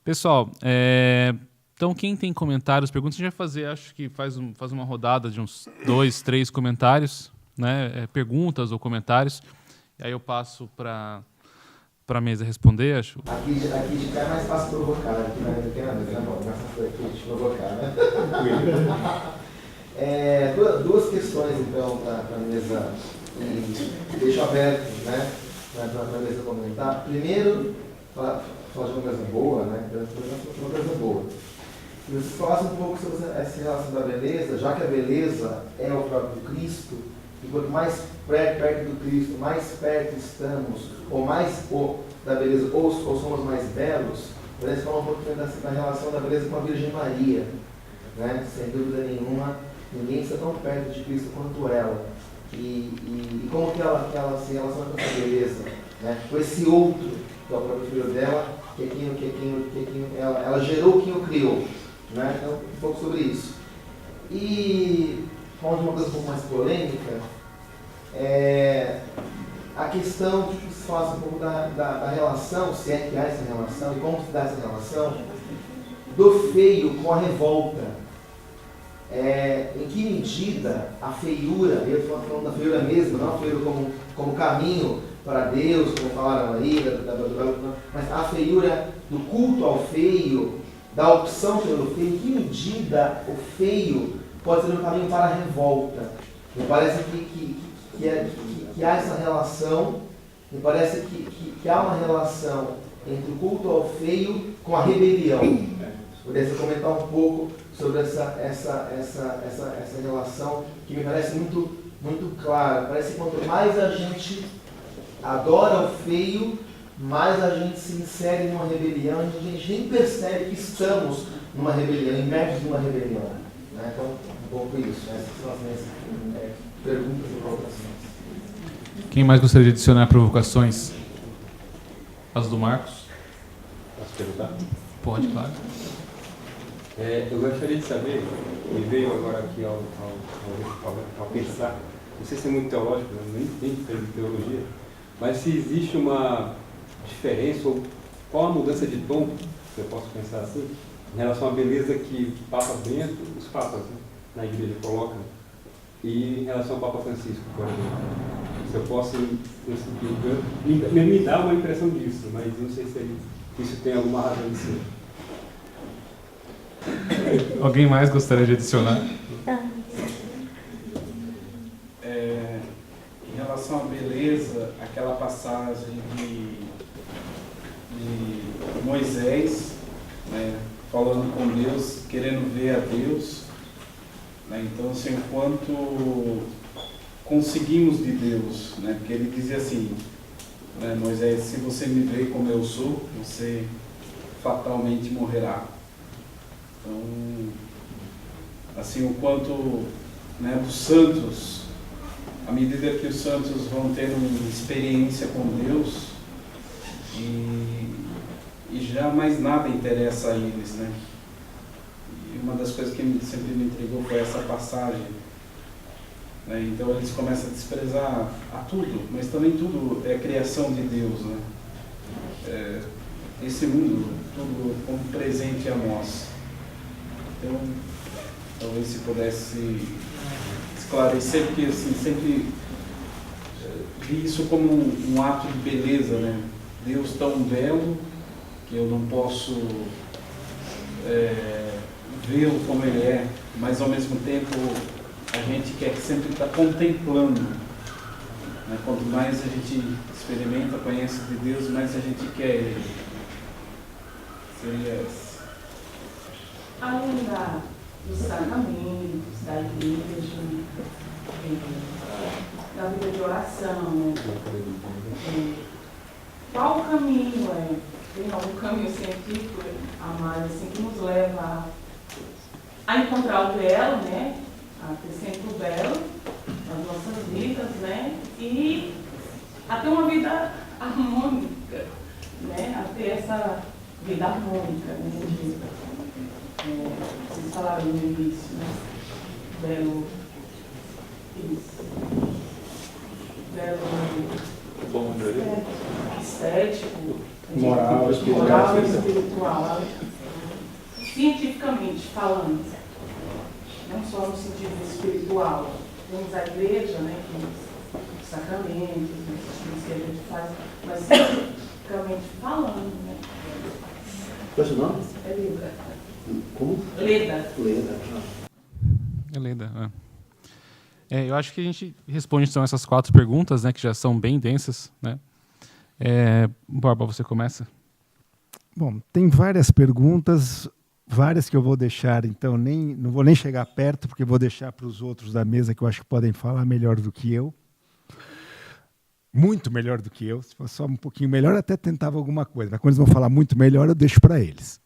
Pessoal, então quem tem comentários, perguntas, a gente vai fazer, acho que faz uma rodada de uns 2, 3 comentários, né? Perguntas ou comentários. E aí eu passo para a mesa responder, acho. Aqui de cá é mais fácil provocar, aqui na mesa é mais fácil aqui de provocar, né? Duas questões, então, para a mesa, e deixo aberto, né, para a mesa comentar. Primeiro, falar de uma coisa boa, né? Uma coisa boa. E vocês falassem um pouco sobre essa relação da beleza, já que a beleza é o próprio Cristo, e quanto mais perto do Cristo, mais perto estamos, ou mais da beleza, ou somos mais belos, eles falam um pouco da relação da beleza com a Virgem Maria, né? Sem dúvida nenhuma, ninguém está tão perto de Cristo quanto ela. E como que ela se relaciona com essa beleza, né? Com esse outro, que é o próprio filho dela, ela gerou quem o criou, né? Então, um pouco sobre isso. E falando de uma coisa um pouco mais polêmica, a questão de que se falasse um pouco da relação, se é que há essa relação, e como se dá essa relação, do feio com a revolta. Em que medida a feiura, eu estou falando da feiura mesmo, não a feiura como caminho para Deus, como falaram aí, mas a feiura do culto ao feio, da opção pelo feio, em que medida o feio pode ser um caminho para a revolta? Me parece que há essa relação, me parece que há uma relação entre o culto ao feio com a rebelião. Poderia comentar um pouco sobre essa relação que me parece muito, muito clara. Parece que quanto mais a gente adora o feio, mais a gente se insere numa rebelião, e a gente nem percebe que estamos numa rebelião, imersos numa rebelião. Né? Então, um pouco isso. Essas são as minhas perguntas e provocações. Quem mais gostaria de adicionar provocações? As do Marcos? Posso perguntar? Pode, claro. Eu gostaria de saber, me veio agora aqui ao pensar, não sei se é muito teológico, nem entendo teologia, mas se existe uma diferença, ou qual a mudança de tom, se eu posso pensar assim, em relação à beleza que o Papa Bento, os papas, né, na igreja colocam, e em relação ao Papa Francisco, por exemplo. Se eu posso, me dá uma impressão disso, mas não sei se isso tem alguma razão de ser. Alguém mais gostaria de adicionar? Em relação à beleza, aquela passagem de Moisés, né, falando com Deus, querendo ver a Deus, né, então assim, o quanto conseguimos de Deus, né, porque ele dizia assim, né, Moisés, se você me vê como eu sou, você fatalmente morrerá. Então, assim, o quanto, né, dos santos, à medida que os santos vão tendo uma experiência com Deus, e já mais nada interessa a eles, né? E uma das coisas que sempre me intrigou foi essa passagem, né? Então eles começam a desprezar a tudo, mas também tudo é criação de Deus, né? Esse mundo, tudo como presente a nós. Então, talvez se pudesse esclarecer, porque assim, sempre vi isso como um ato de beleza, né? Deus tão belo que eu não posso vê-lo como ele é, mas ao mesmo tempo a gente quer sempre estar contemplando, né? Quanto mais a gente experimenta, conhece de Deus, mais a gente quer ele. Seria essa. Além dos sacramentos, da igreja, da vida de oração, qual o caminho tem algum caminho científico a mais assim, que nos leva a encontrar o belo, né? A ter sempre o belo nas nossas vidas, né? E a ter uma vida harmônica, né? A ter essa vida harmônica, né? Vocês falaram no início, né? Belo. Isso. Belo. Bom, Estético. Moral, moral e espiritual. Cientificamente falando, não só no sentido espiritual. Temos a igreja, né, que os sacramentos, os que a gente faz, mas cientificamente falando, né? Qual é o seu nome? É Leda. Como? Leda. Leda. É Leda. Eu acho que a gente responde então essas 4 perguntas, né, que já são bem densas, né? Borba, você começa? Bom, tem várias perguntas, várias que eu vou deixar, então não vou nem chegar perto, porque vou deixar para os outros da mesa que eu acho que podem falar melhor do que eu. Muito melhor do que eu. Se fosse só um pouquinho melhor, eu até tentava alguma coisa. Mas quando eles vão falar muito melhor, eu deixo para eles.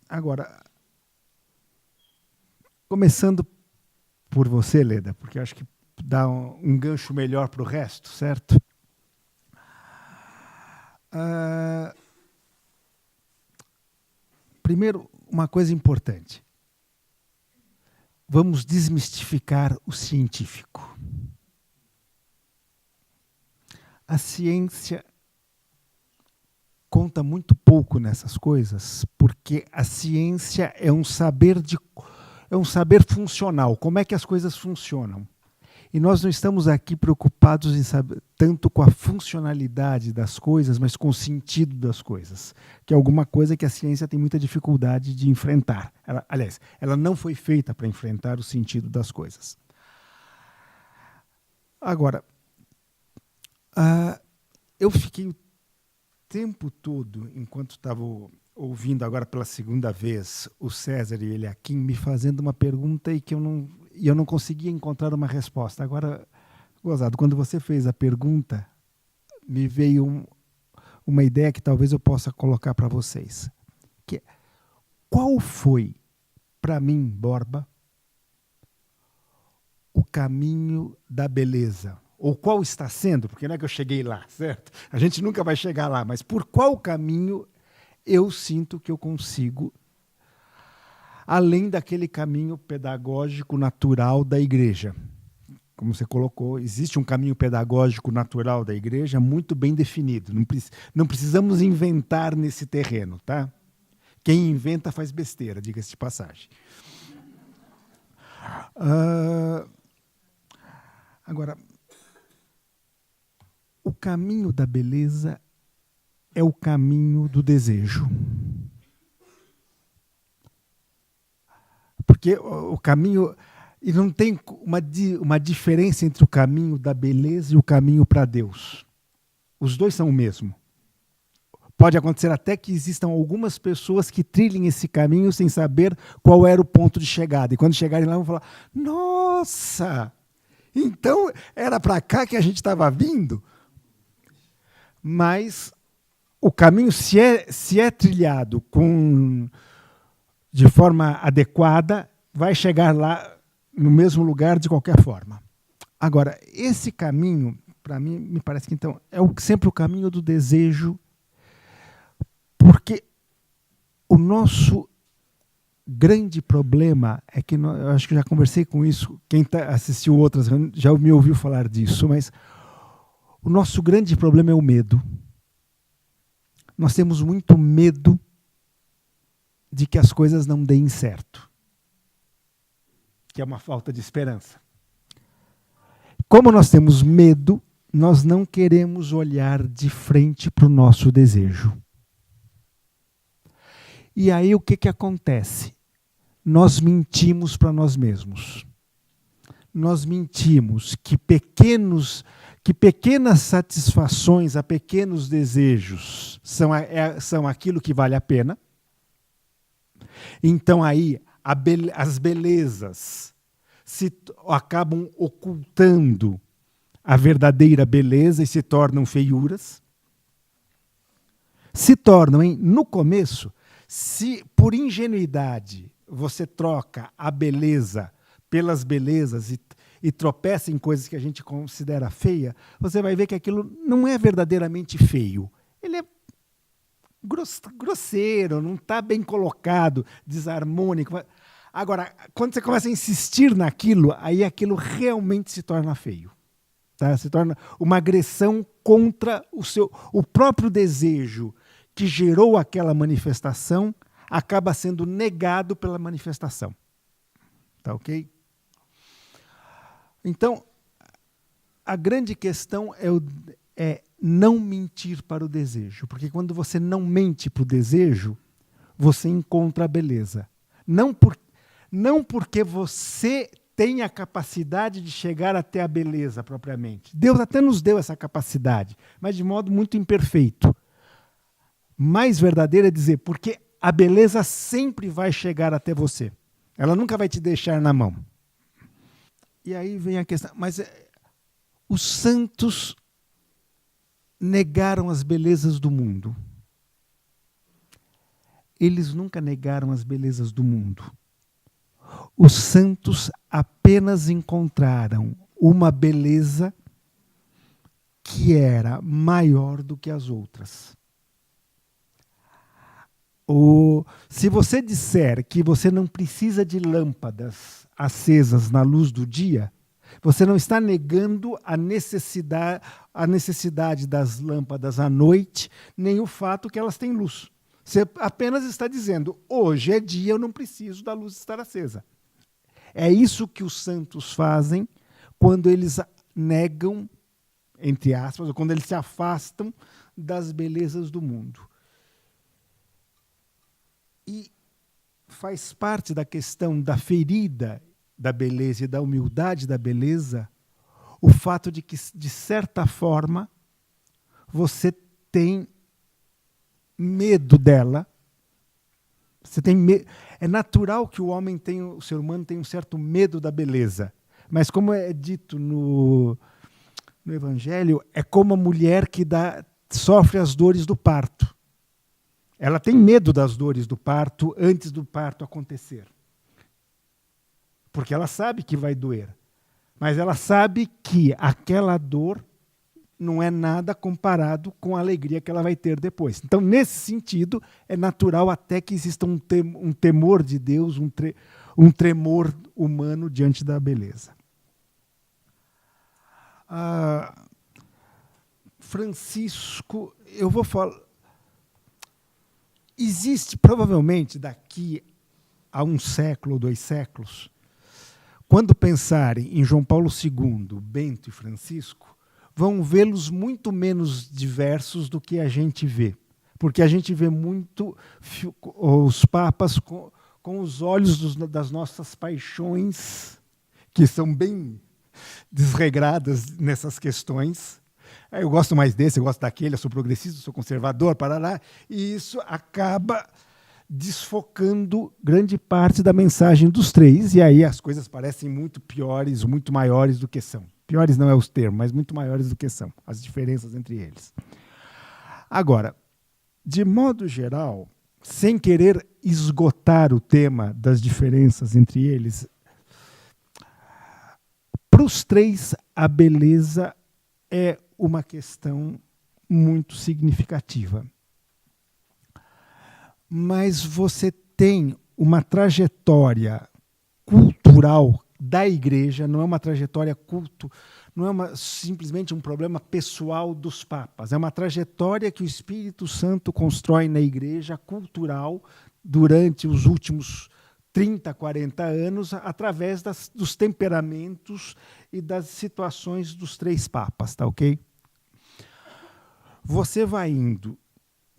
Agora, começando por você, Leda, porque eu acho que dá um gancho melhor para o resto, certo? Primeiro, uma coisa importante. Vamos desmistificar o científico. A ciência conta muito pouco nessas coisas, porque a ciência é um saber funcional. Como é que as coisas funcionam? E nós não estamos aqui preocupados em saber tanto com a funcionalidade das coisas, mas com o sentido das coisas, que é alguma coisa que a ciência tem muita dificuldade de enfrentar. Aliás, ela não foi feita para enfrentar o sentido das coisas. Agora, eu fiquei o tempo todo, enquanto estava ouvindo agora pela segunda vez o César e o Eliakim me fazendo uma pergunta e que eu não conseguia encontrar uma resposta. Agora, gozado, quando você fez a pergunta, me veio uma ideia que talvez eu possa colocar para vocês. Que é, qual foi, para mim, Borba, o caminho da beleza? Ou qual está sendo, porque não é que eu cheguei lá, certo? A gente nunca vai chegar lá, mas por qual caminho eu sinto que eu consigo, além daquele caminho pedagógico natural da igreja? Como você colocou, existe um caminho pedagógico natural da igreja muito bem definido. Não precisamos inventar nesse terreno, tá? Quem inventa faz besteira, diga-se de passagem. Agora, o caminho da beleza é o caminho do desejo. Porque o caminho... E não tem uma diferença entre o caminho da beleza e o caminho para Deus. Os dois são o mesmo. Pode acontecer até que existam algumas pessoas que trilhem esse caminho sem saber qual era o ponto de chegada. E quando chegarem lá vão falar, nossa, então era para cá que a gente estava vindo? Mas o caminho, se é trilhado de forma adequada, vai chegar lá no mesmo lugar de qualquer forma. Agora, esse caminho, para mim, me parece que então é sempre o caminho do desejo, porque o nosso grande problema é que, eu acho que já conversei com isso, quem assistiu outras já me ouviu falar disso, mas o nosso grande problema é o medo. Nós temos muito medo de que as coisas não deem certo, que é uma falta de esperança. Como nós temos medo, nós não queremos olhar de frente para o nosso desejo. E aí o que acontece? Nós mentimos para nós mesmos. Nós mentimos que pequenas satisfações a pequenos desejos são aquilo que vale a pena. Então aí as belezas acabam ocultando a verdadeira beleza e se tornam feiuras. Se tornam, no começo, se por ingenuidade você troca a beleza pelas belezas e tropeça em coisas que a gente considera feia, você vai ver que aquilo não é verdadeiramente feio. Ele é grosseiro, não está bem colocado, desarmônico. Agora, quando você começa a insistir naquilo, aí aquilo realmente se torna feio. Tá? Se torna uma agressão contra o próprio desejo que gerou aquela manifestação, acaba sendo negado pela manifestação. Tá ok? Então, a grande questão é não mentir para o desejo. Porque quando você não mente para o desejo, você encontra a beleza. Não porque você tem a capacidade de chegar até a beleza propriamente. Deus até nos deu essa capacidade, mas de modo muito imperfeito. Mais verdadeiro é dizer, porque a beleza sempre vai chegar até você. Ela nunca vai te deixar na mão. E aí vem a questão, mas os santos negaram as belezas do mundo. Eles nunca negaram as belezas do mundo. Os santos apenas encontraram uma beleza que era maior do que as outras. Se você disser que você não precisa de lâmpadas acesas na luz do dia, você não está negando a necessidade das lâmpadas à noite, nem o fato que elas têm luz. Você apenas está dizendo, hoje é dia, eu não preciso da luz estar acesa. É isso que os santos fazem quando eles negam, entre aspas, ou quando eles se afastam das belezas do mundo. E faz parte da questão da ferida da beleza e da humildade da beleza o fato de que, de certa forma, você tem medo dela. Você tem é natural que o ser humano tenha um certo medo da beleza. Mas como é dito no Evangelho, é como a mulher que sofre as dores do parto. Ela tem medo das dores do parto antes do parto acontecer. Porque ela sabe que vai doer. Mas ela sabe que aquela dor não é nada comparado com a alegria que ela vai ter depois. Então, nesse sentido, é natural até que exista um temor de Deus, um tremor humano diante da beleza. Francisco, eu vou falar... Existe, provavelmente, daqui a 1 século ou 2 séculos, quando pensarem em João Paulo II, Bento e Francisco, vão vê-los muito menos diversos do que a gente vê. Porque a gente vê muito os papas com os olhos das nossas paixões, que são bem desregradas nessas questões. Eu gosto mais desse, eu gosto daquele, eu sou progressista, eu sou conservador, parará, e isso acaba desfocando grande parte da mensagem dos três, e aí as coisas parecem muito piores, muito maiores do que são. Piores não é os termos, mas muito maiores do que são, as diferenças entre eles. Agora, de modo geral, sem querer esgotar o tema das diferenças entre eles, para os três a beleza é uma questão muito significativa. Mas você tem uma trajetória cultural da igreja, não é uma trajetória não é simplesmente um problema pessoal dos papas, é uma trajetória que o Espírito Santo constrói na igreja cultural durante os últimos 30, 40 anos, através dos temperamentos e das situações dos três papas, tá ok? Você vai indo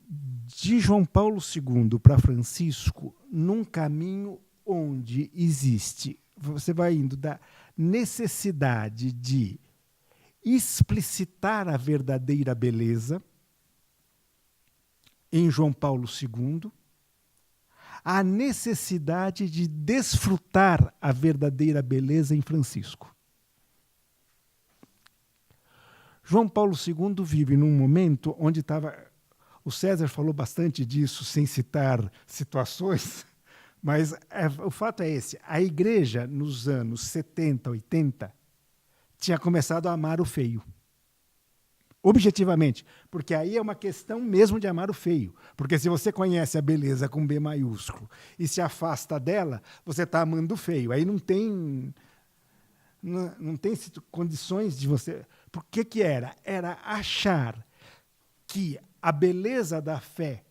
de João Paulo II para Francisco num caminho onde você vai indo da necessidade de explicitar a verdadeira beleza em João Paulo II, a necessidade de desfrutar a verdadeira beleza em Francisco. João Paulo II vive num momento onde estava... O César falou bastante disso, sem citar situações, mas o fato é esse. A igreja, nos anos 70, 80, tinha começado a amar o feio. Objetivamente, porque aí é uma questão mesmo de amar o feio. Porque se você conhece a beleza com B maiúsculo e se afasta dela, você está amando o feio. Aí não tem condições de você... Por que era? Era achar que a beleza da fé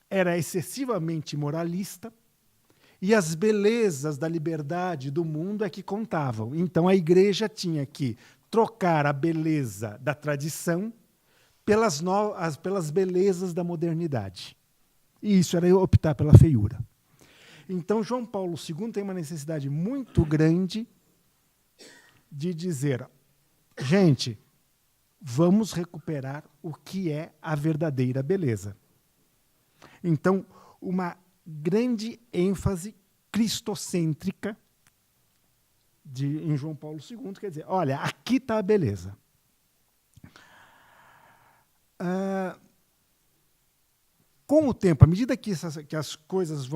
era excessivamente moralista e as belezas da liberdade do mundo é que contavam. Então a igreja tinha que trocar a beleza da tradição pelas belezas da modernidade. E isso era optar pela feiura. Então João Paulo II tem uma necessidade muito grande de dizer: gente, vamos recuperar o que é a verdadeira beleza. Então, uma grande ênfase cristocêntrica em João Paulo II, quer dizer, olha, aqui está a beleza. Com o tempo, à medida que as coisas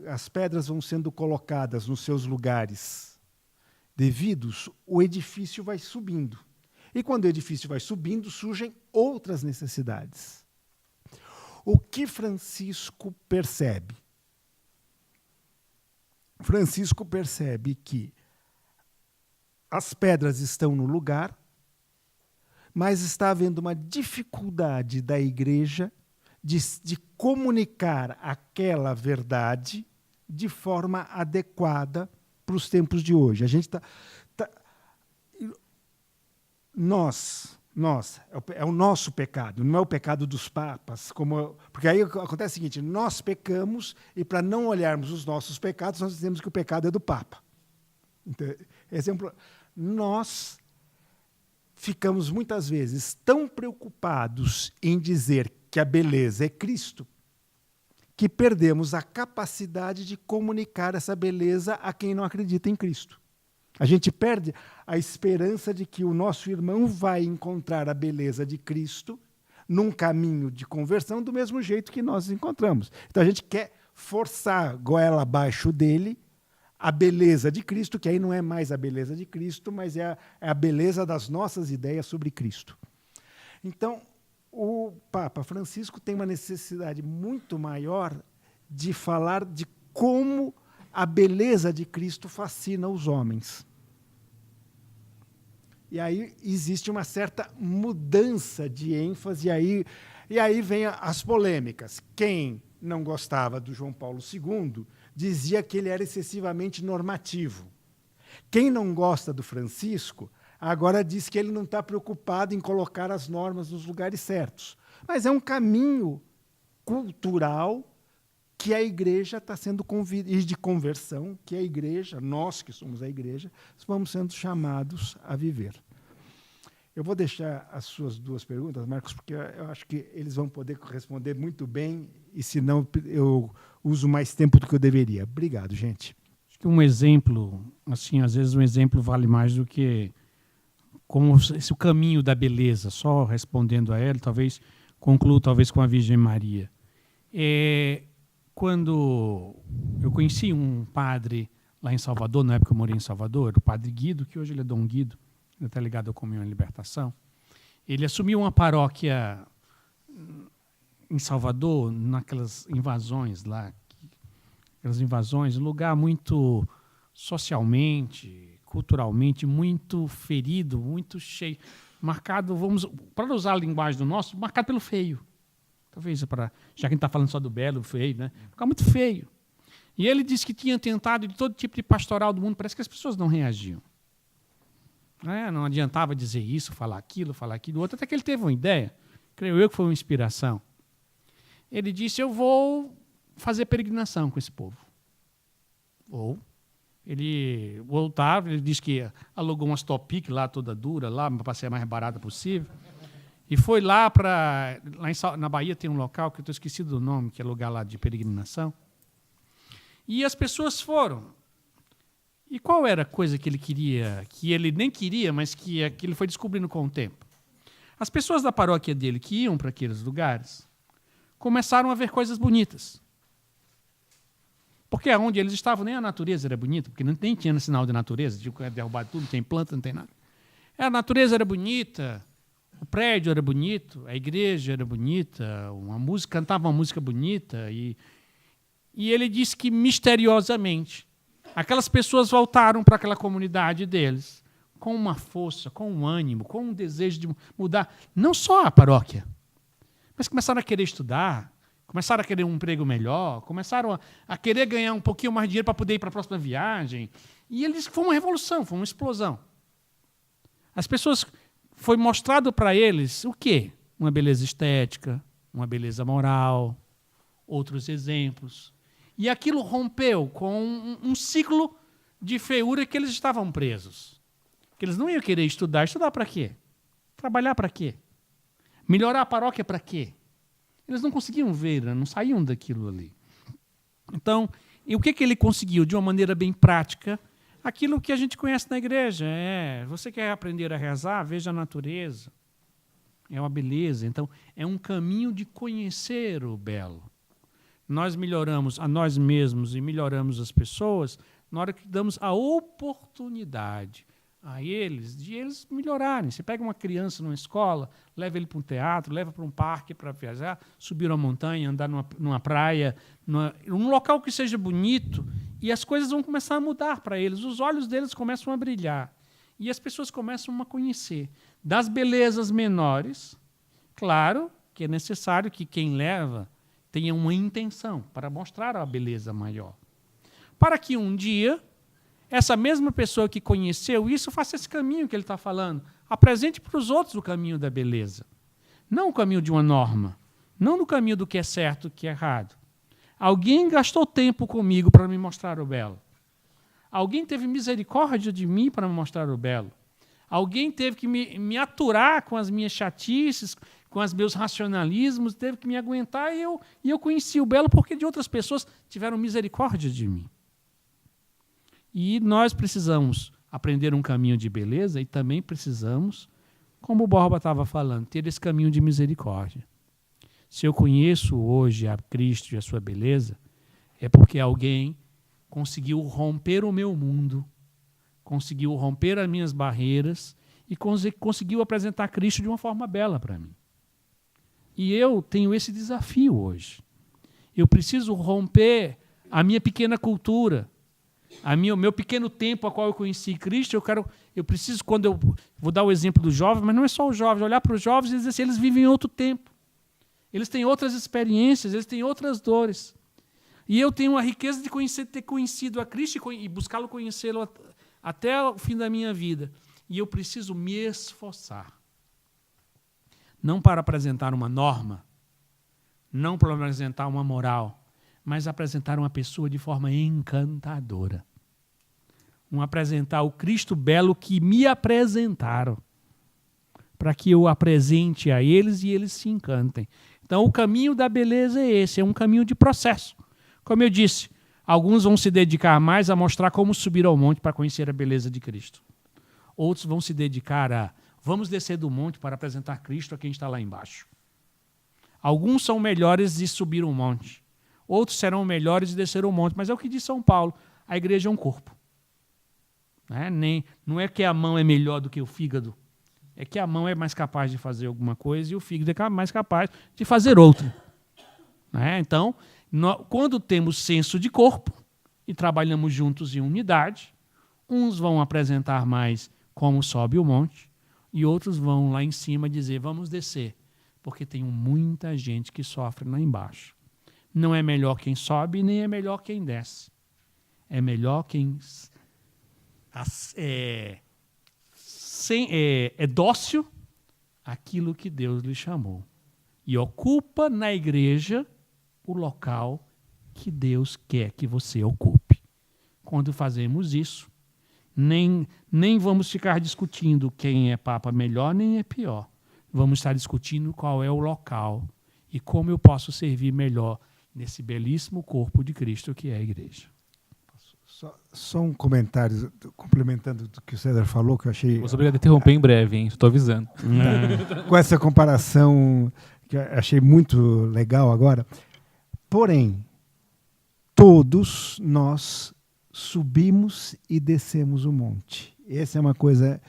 as pedras vão sendo colocadas nos seus lugares devidos, o edifício vai subindo. E quando o edifício vai subindo, surgem outras necessidades. O que Francisco percebe? Francisco percebe que as pedras estão no lugar, mas está havendo uma dificuldade da igreja de comunicar aquela verdade de forma adequada para os tempos de hoje. A gente é o nosso pecado, não é o pecado dos papas. Porque aí acontece o seguinte: nós pecamos e, para não olharmos os nossos pecados, nós dizemos que o pecado é do Papa. Então, exemplo, nós ficamos muitas vezes tão preocupados em dizer que a beleza é Cristo, que perdemos a capacidade de comunicar essa beleza a quem não acredita em Cristo. A gente perde a esperança de que o nosso irmão vai encontrar a beleza de Cristo num caminho de conversão do mesmo jeito que nós encontramos. Então a gente quer forçar goela abaixo dele a beleza de Cristo, que aí não é mais a beleza de Cristo, mas é a beleza das nossas ideias sobre Cristo. Então, o Papa Francisco tem uma necessidade muito maior de falar de como a beleza de Cristo fascina os homens. E aí existe uma certa mudança de ênfase, e aí vem as polêmicas. Quem não gostava do João Paulo II dizia que ele era excessivamente normativo. Quem não gosta do Francisco agora diz que ele não está preocupado em colocar as normas nos lugares certos. Mas é um caminho cultural que a igreja está sendo convidada, e de conversão, que a igreja, nós que somos a igreja, vamos sendo chamados a viver. Eu vou deixar as suas duas perguntas, Marcos, porque eu acho que eles vão poder responder muito bem, e senão eu uso mais tempo do que eu deveria. Obrigado, gente. Acho que um exemplo, assim, às vezes um exemplo vale mais do que como esse o caminho da beleza, só respondendo a ela, talvez concluo talvez com a Virgem Maria. Quando eu conheci um padre lá em Salvador, na época eu morei em Salvador, o padre Guido, que hoje ele é Dom Guido, ele está ligado à Comunhão e Libertação. Ele assumiu uma paróquia em Salvador, naquelas invasões lá, um lugar muito socialmente, culturalmente, muito ferido, muito cheio, marcado, para usar a linguagem do nosso, marcado pelo feio. Talvez, já que a gente está falando só do belo, feio, né? Ficava muito feio. E ele disse que tinha tentado de todo tipo de pastoral do mundo, parece que as pessoas não reagiam. Não adiantava dizer isso, falar aquilo, outro, até que ele teve uma ideia, creio eu que foi uma inspiração. Ele disse: eu vou fazer peregrinação com esse povo. Ele voltava, ele disse que alugou umas Topic lá, toda dura, lá para ser a mais barata possível. E foi lá na Bahia tem um local que eu estou esquecido do nome, que é lugar lá de peregrinação. E as pessoas foram. E qual era a coisa que ele queria, que ele nem queria, mas que ele foi descobrindo com o tempo? As pessoas da paróquia dele que iam para aqueles lugares começaram a ver coisas bonitas. Porque onde eles estavam, nem a natureza era bonita, porque nem tinha sinal de natureza, tinha derrubado tudo, não tem planta, não tem nada. A natureza era bonita, o prédio era bonito, a igreja era bonita, cantava uma música bonita, e ele disse que, misteriosamente, aquelas pessoas voltaram para aquela comunidade deles com uma força, com um ânimo, com um desejo de mudar, não só a paróquia, mas começaram a querer estudar, começaram a querer um emprego melhor, começaram a querer ganhar um pouquinho mais de dinheiro para poder ir para a próxima viagem. E foi uma revolução, foi uma explosão. As pessoas, foi mostrado para eles o quê? Uma beleza estética, uma beleza moral, outros exemplos. E aquilo rompeu com um ciclo de feiura que eles estavam presos. Que eles não iam querer estudar. Estudar para quê? Trabalhar para quê? Melhorar a paróquia para quê? Eles não conseguiam ver, não saíam daquilo ali. Então, e o que ele conseguiu? De uma maneira bem prática, aquilo que a gente conhece na igreja. Você quer aprender a rezar? Veja a natureza. É uma beleza. Então, é um caminho de conhecer o belo. Nós melhoramos a nós mesmos e melhoramos as pessoas na hora que damos a oportunidade a eles de eles melhorarem. Você pega uma criança numa escola, leva ele para um teatro, leva para um parque para viajar, subir uma montanha, andar numa praia, num local que seja bonito, e as coisas vão começar a mudar para eles. Os olhos deles começam a brilhar. E as pessoas começam a conhecer. Das belezas menores, claro que é necessário que quem leva tenha uma intenção para mostrar a beleza maior. Para que um dia, essa mesma pessoa que conheceu isso faça esse caminho que ele está falando. Apresente para os outros o caminho da beleza. Não o caminho de uma norma. Não no caminho do que é certo e o que é errado. Alguém gastou tempo comigo para me mostrar o belo. Alguém teve misericórdia de mim para me mostrar o belo. Alguém teve que me aturar com as minhas chatices, com os meus racionalismos, teve que me aguentar e eu conheci o belo porque de outras pessoas tiveram misericórdia de mim. E nós precisamos aprender um caminho de beleza e também precisamos, como o Borba estava falando, ter esse caminho de misericórdia. Se eu conheço hoje a Cristo e a sua beleza, é porque alguém conseguiu romper o meu mundo, conseguiu romper as minhas barreiras e conseguiu apresentar Cristo de uma forma bela para mim. E eu tenho esse desafio hoje. Eu preciso romper a minha pequena cultura, o meu pequeno tempo a qual eu conheci Cristo. Eu preciso, quando eu vou dar o exemplo dos jovens, mas não é só os jovens, olhar para os jovens e dizer assim, eles vivem em outro tempo. Eles têm outras experiências, eles têm outras dores. E eu tenho a riqueza de ter conhecido a Cristo e buscá-lo conhecê-lo até o fim da minha vida. E eu preciso me esforçar. Não para apresentar uma norma, não para apresentar uma moral, mas apresentar uma pessoa de forma encantadora. Apresentar o Cristo belo que me apresentaram, para que eu apresente a eles e eles se encantem. Então, o caminho da beleza é esse, é um caminho de processo. Como eu disse, alguns vão se dedicar mais a mostrar como subir ao monte para conhecer a beleza de Cristo. Outros vão se dedicar a vamos descer do monte para apresentar Cristo a quem está lá embaixo. Alguns são melhores de subir um monte. Outros serão melhores de descer um monte. Mas é o que diz São Paulo. A igreja é um corpo. Não é que a mão é melhor do que o fígado. É que a mão é mais capaz de fazer alguma coisa e o fígado é mais capaz de fazer outra. Então, quando temos senso de corpo e trabalhamos juntos em unidade, uns vão apresentar mais como sobe o monte e outros vão lá em cima dizer, vamos descer, porque tem muita gente que sofre lá embaixo. Não é melhor quem sobe, nem é melhor quem desce. É melhor quem é dócil àquilo que Deus lhe chamou. E ocupa na igreja o local que Deus quer que você ocupe. Quando fazemos isso, nem vamos ficar discutindo quem é Papa melhor nem é pior. Vamos estar discutindo qual é o local e como eu posso servir melhor nesse belíssimo corpo de Cristo que é a igreja. Só um comentário, complementando o que o César falou, que eu achei... Vou obrigado a interromper em breve, hein? Estou avisando. Com essa comparação que eu achei muito legal agora. Porém, todos nós subimos e descemos o monte. Essa é uma coisa...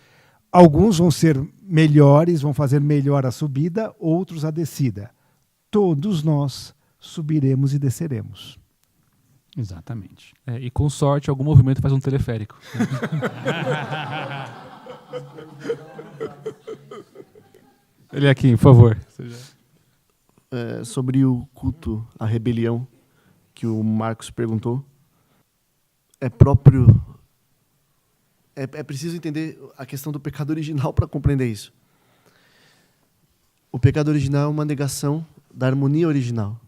Alguns vão ser melhores, vão fazer melhor a subida, outros a descida. Todos nós subiremos e desceremos. Exatamente. E com sorte, algum movimento faz um teleférico. Ele é aqui, por favor. Sobre o culto à rebelião que o Marcos perguntou, é preciso entender a questão do pecado original para compreender isso. O pecado original é uma negação da harmonia original.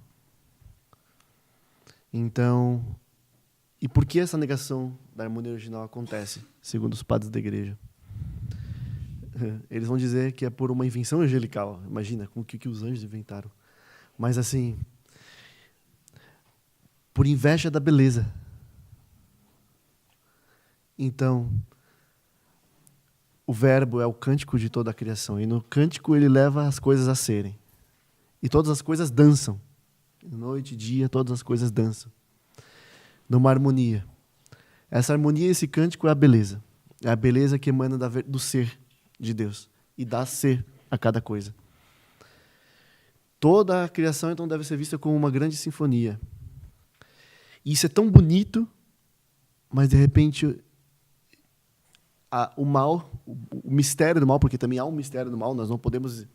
Então, e por que essa negação da harmonia original acontece, segundo os padres da igreja? Eles vão dizer que é por uma invenção angelical. Imagina, com o que os anjos inventaram. Mas assim, por inveja da beleza. Então, o verbo é o cântico de toda a criação. E no cântico ele leva as coisas a serem. E todas as coisas dançam. Noite e dia, todas as coisas dançam. Numa harmonia. Essa harmonia, esse cântico é a beleza. É a beleza que emana do ser de Deus. E dá ser a cada coisa. Toda a criação, então, deve ser vista como uma grande sinfonia. E isso é tão bonito, mas, de repente, o mal, o mistério do mal, porque também há um mistério do mal, nós não podemos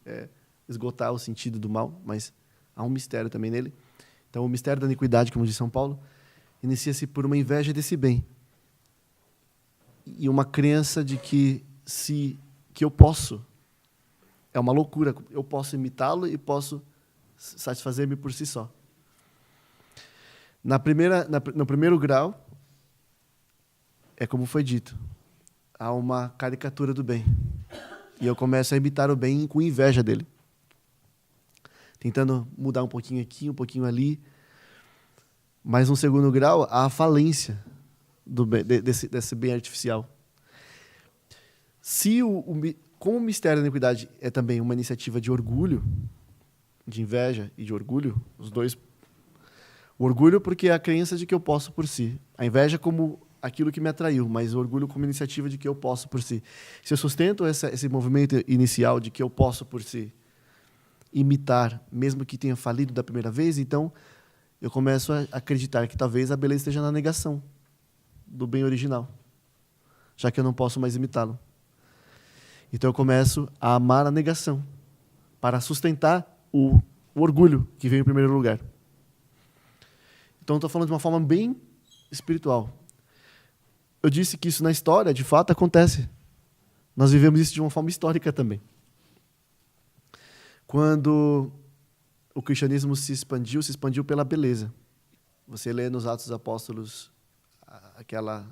esgotar o sentido do mal, mas há um mistério também nele. Então, o mistério da iniquidade, como diz São Paulo, inicia-se por uma inveja desse bem. E uma crença de que eu posso, é uma loucura, eu posso imitá-lo e posso satisfazer-me por si só. No primeiro grau, é como foi dito, há uma caricatura do bem. E eu começo a imitar o bem com inveja dele. Tentando mudar um pouquinho aqui, um pouquinho ali. Mas no segundo grau, há a falência desse bem artificial. Como o mistério da iniquidade é também uma iniciativa de orgulho, de inveja e de orgulho, os dois. O orgulho porque é a crença de que eu posso por si. A inveja como aquilo que me atraiu, mas o orgulho como iniciativa de que eu posso por si. Se eu sustento esse movimento inicial de que eu posso por si imitar, mesmo que tenha falido da primeira vez, então eu começo a acreditar que talvez a beleza esteja na negação do bem original, já que eu não posso mais imitá-lo. Então eu começo a amar a negação para sustentar o orgulho que vem em primeiro lugar. Então, estou falando de uma forma bem espiritual. Eu disse que isso na história, de fato, acontece. Nós vivemos isso de uma forma histórica também. Quando o cristianismo se expandiu pela beleza. Você lê nos Atos dos Apóstolos aquela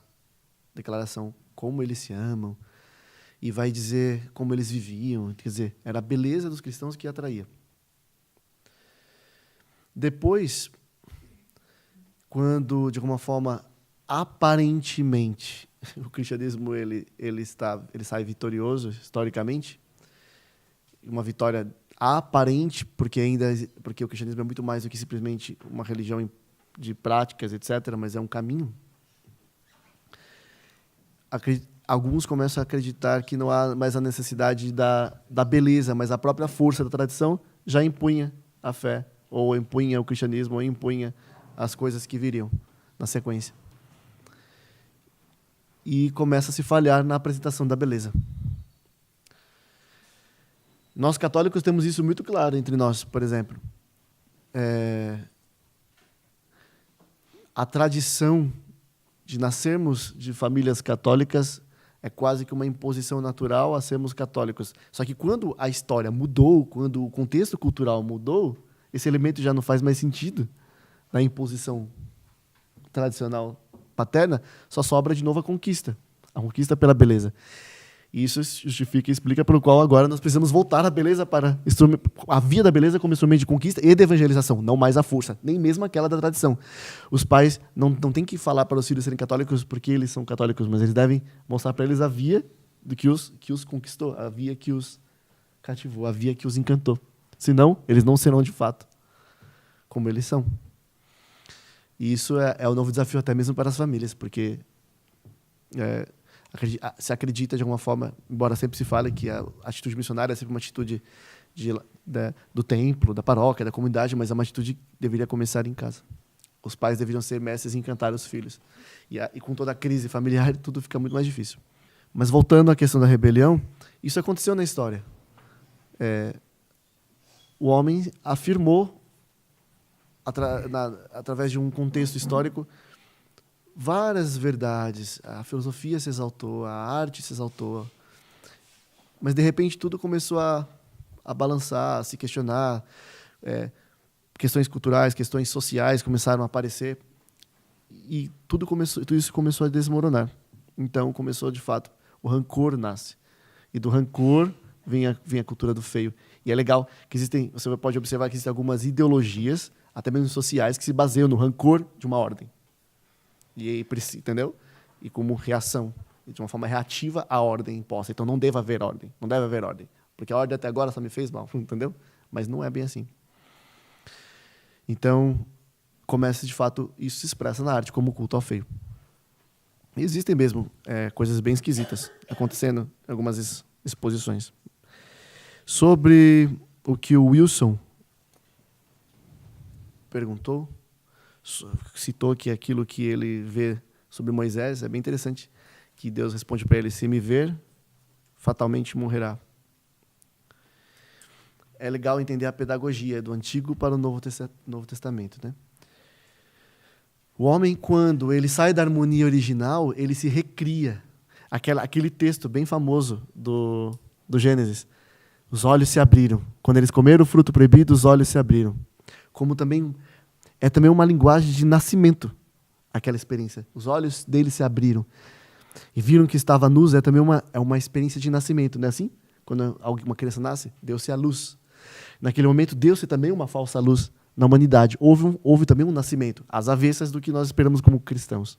declaração, como eles se amam, e vai dizer como eles viviam. Quer dizer, era a beleza dos cristãos que atraía. Depois, quando, de alguma forma, aparentemente, o cristianismo ele sai vitorioso, historicamente, uma vitória aparente, porque o cristianismo é muito mais do que simplesmente uma religião de práticas, etc., mas é um caminho. Alguns começam a acreditar que não há mais a necessidade da beleza, mas a própria força da tradição já impunha a fé, ou impunha o cristianismo, ou impunha as coisas que viriam na sequência. E começa a se falhar na apresentação da beleza. Nós católicos temos isso muito claro entre nós, por exemplo. A tradição de nascermos de famílias católicas é quase que uma imposição natural a sermos católicos. Só que quando a história mudou, quando o contexto cultural mudou, esse elemento já não faz mais sentido na imposição tradicional paterna, só sobra de novo a conquista pela beleza. E isso justifica e explica pelo qual agora nós precisamos voltar à beleza a via da beleza como instrumento de conquista e de evangelização, não mais a força, nem mesmo aquela da tradição. Os pais não têm que falar para os filhos serem católicos porque eles são católicos, mas eles devem mostrar para eles a via que os conquistou, a via que os cativou, a via que os encantou. Senão, eles não serão de fato como eles são. E isso é o novo desafio até mesmo para as famílias, porque se acredita de alguma forma, embora sempre se fale que a atitude missionária é sempre uma atitude do templo, da paróquia, da comunidade, mas é uma atitude que deveria começar em casa. Os pais deveriam ser mestres em encantar os filhos. E com toda a crise familiar, tudo fica muito mais difícil. Mas voltando à questão da rebelião, isso aconteceu na história. O homem afirmou, através de um contexto histórico, várias verdades. A filosofia se exaltou, a arte se exaltou. Mas, de repente, tudo começou a balançar, a se questionar. Questões culturais, questões sociais começaram a aparecer. E tudo isso começou a desmoronar. Então, começou, de fato, o rancor nasce. E do rancor vem a cultura do feio. E é legal que você pode observar que existem algumas ideologias, até mesmo sociais, que se baseiam no rancor de uma ordem. E aí, entendeu? E como reação, de uma forma reativa à ordem imposta. Então não deve haver ordem. Não deve haver ordem. Porque a ordem até agora só me fez mal, entendeu? Mas não é bem assim. Então, começa, de fato, isso se expressa na arte como culto ao feio. E existem mesmo coisas bem esquisitas acontecendo em algumas exposições. Sobre o que o Wilson perguntou, citou que aquilo que ele vê sobre Moisés é bem interessante, que Deus responde para ele: se me ver, fatalmente morrerá. É legal entender a pedagogia do Antigo para o Novo Testamento, né? O homem, quando ele sai da harmonia original, ele se recria. Aquele texto bem famoso do Gênesis. Os olhos se abriram. Quando eles comeram o fruto proibido, os olhos se abriram. Como também é também uma linguagem de nascimento, aquela experiência. Os olhos deles se abriram e viram que estava nus. É também uma experiência de nascimento, não é assim? Quando uma criança nasce, deu-se a luz. Naquele momento, deu-se também uma falsa luz na humanidade. Houve também um nascimento, às avessas do que nós esperamos como cristãos.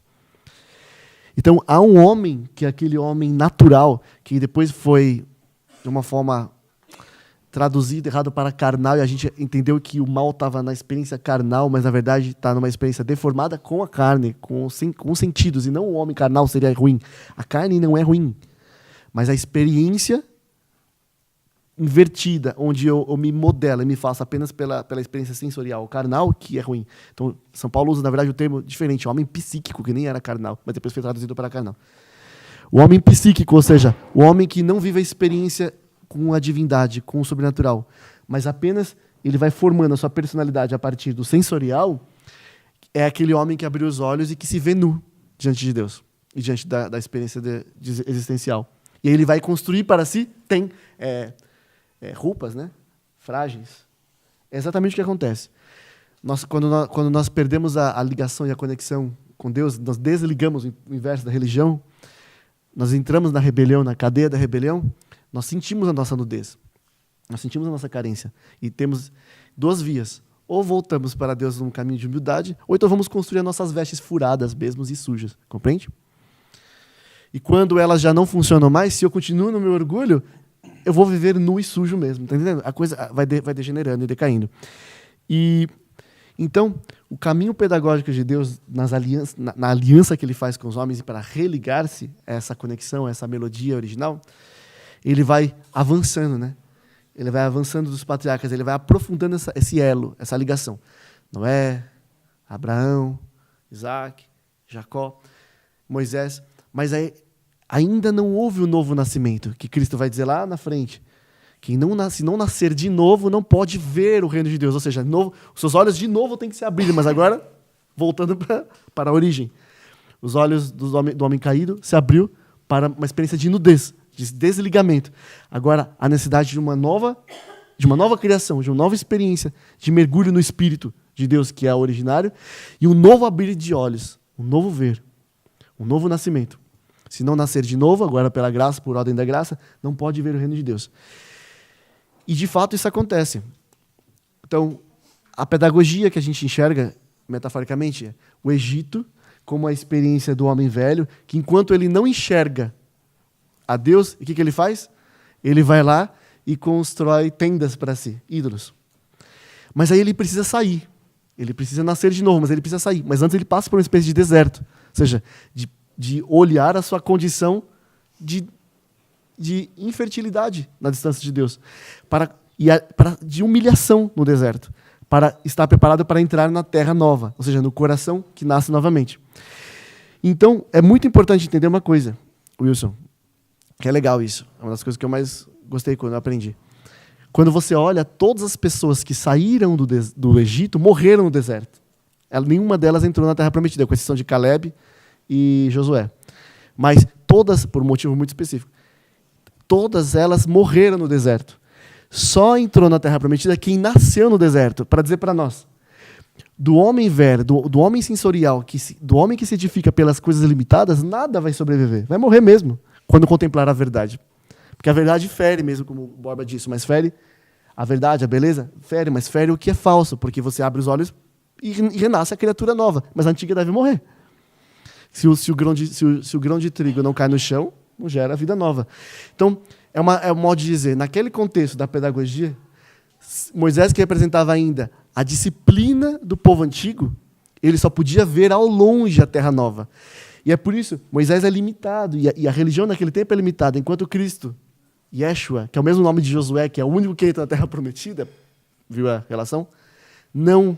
Então, há um homem, que é aquele homem natural, que depois foi, de uma forma traduzido errado para carnal, e a gente entendeu que o mal estava na experiência carnal, mas na verdade está numa experiência deformada com a carne, com os sentidos, e não o homem carnal seria ruim. A carne não é ruim, mas a experiência invertida, onde eu me modelo e me faço apenas pela experiência sensorial carnal, que é ruim. Então, São Paulo usa, na verdade, o termo diferente, o homem psíquico, que nem era carnal, mas depois foi traduzido para carnal. O homem psíquico, ou seja, o homem que não vive a experiência com a divindade, com o sobrenatural, mas apenas ele vai formando a sua personalidade a partir do sensorial, é aquele homem que abriu os olhos e que se vê nu diante de Deus e diante da experiência existencial. E aí ele vai construir para si, tem roupas, né, frágeis. É exatamente o que acontece. Quando nós perdemos a ligação e a conexão com Deus, nós desligamos o inverso da religião, nós entramos na rebelião, na cadeia da rebelião, nós sentimos a nossa nudez, nós sentimos a nossa carência. E temos duas vias. Ou voltamos para Deus num caminho de humildade, ou então vamos construir as nossas vestes furadas mesmo e sujas. Compreende? E quando elas já não funcionam mais, se eu continuo no meu orgulho, eu vou viver nu e sujo mesmo. Tá entendendo? A coisa vai degenerando e decaindo. E então, o caminho pedagógico de Deus na aliança que ele faz com os homens e para religar-se a essa conexão, a essa melodia original, ele vai avançando, né? Ele vai avançando dos patriarcas, ele vai aprofundando esse elo, essa ligação. Noé, Abraão, Isaac, Jacó, Moisés. Mas aí, ainda não houve o novo nascimento, que Cristo vai dizer lá na frente. Quem não nascer de novo não pode ver o reino de Deus. Ou seja, os seus olhos de novo têm que se abrir, mas agora, voltando para a origem. Os olhos do homem caído se abriu para uma experiência de nudez, de desligamento. Agora, a necessidade de uma nova criação, de uma nova experiência, de mergulho no Espírito de Deus, que é o originário, e um novo abrir de olhos, um novo ver, um novo nascimento. Se não nascer de novo, agora pela graça, por ordem da graça, não pode ver o reino de Deus. E, de fato, isso acontece. Então, a pedagogia que a gente enxerga, metaforicamente, é o Egito como a experiência do homem velho, que enquanto ele não enxerga a Deus, o que ele faz? Ele vai lá e constrói tendas para si, ídolos. Mas aí ele precisa sair. Ele precisa nascer de novo, mas ele precisa sair. Mas antes ele passa por uma espécie de deserto. Ou seja, de olhar a sua condição de infertilidade na distância de Deus. De humilhação no deserto. Para estar preparado para entrar na terra nova. Ou seja, no coração que nasce novamente. Então, é muito importante entender uma coisa, Wilson. Que é legal isso. É uma das coisas que eu mais gostei quando eu aprendi. Quando você olha, todas as pessoas que saíram do Egito morreram no deserto. Nenhuma delas entrou na Terra Prometida, com exceção de Caleb e Josué. Mas todas, por um motivo muito específico, todas elas morreram no deserto. Só entrou na Terra Prometida quem nasceu no deserto, para dizer para nós. Do homem velho, do homem sensorial, do homem que se edifica pelas coisas limitadas, nada vai sobreviver. Vai morrer mesmo, quando contemplar a verdade. Porque a verdade fere mesmo, como o Borba disse, mas fere a verdade, a beleza, fere, mas fere o que é falso, porque você abre os olhos e renasce a criatura nova, mas a antiga deve morrer. Se o grão de trigo não cai no chão, não gera vida nova. Então, é um modo de dizer, naquele contexto da pedagogia, Moisés, que representava ainda a disciplina do povo antigo, ele só podia ver ao longe a terra nova. E é por isso, Moisés é limitado, e a religião naquele tempo é limitada, enquanto Cristo, Yeshua, que é o mesmo nome de Josué, que é o único que entra na terra prometida, viu a relação? Não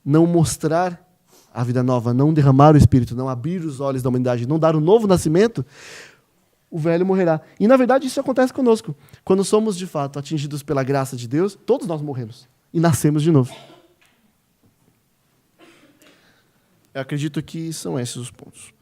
mostrar a vida nova, não derramar o Espírito, não abrir os olhos da humanidade, não dar o novo nascimento, o velho morrerá. E, na verdade, isso acontece conosco. Quando somos, de fato, atingidos pela graça de Deus, todos nós morremos e nascemos de novo. Eu acredito que são esses os pontos.